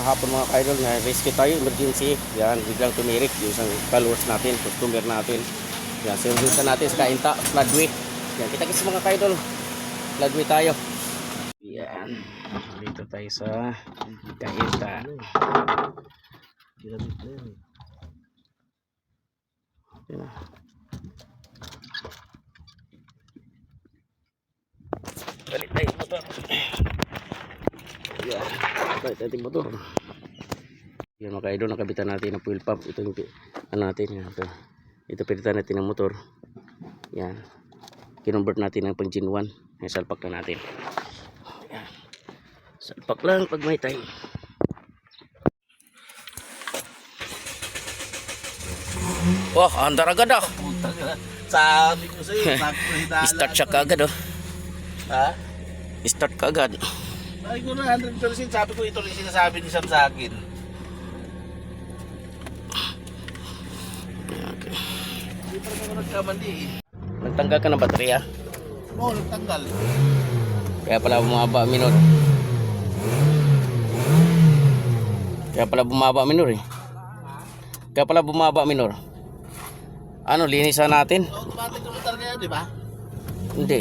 hapon mga kaidol, na rescue tayo, emergency. Yan, biglang tumirik yung isang followers natin, customer natin. Yan, sinusundan natin sa Kainta, floodway. Yan, kita-kits mga kaidol, floodway tayo. Yan, dito tayo sa Kainta. Yan. Balik tayo motor. Yan, balik tayo motor. Yan mga kaidol, nakabitan natin ang fuel pump. Ito yung natin. Yan, ito pilitan natin ng motor. Yan, kinonvert natin ng pang Gen 1. Yan, salpak na natin. Yan, salpak lang pag may time. Oh, andar agad ah. Sabi ko sa'yo, Start siya kaagad oh. Ha? Start kaagad. Ay ko na 100%, sabi ko ito rin sinasabi ni Sam sa akin. Okay. Hindi pa rin ako nagkamali eh. Nagtanggal ka ng baterya. Oo, nagtanggal. Kaya pala bumaba minor. Kaya pala bumaba minor eh. Kaya pala bumaba minor. Ano, linisan natin? Automatic naman talaga yan, di ba? Hindi.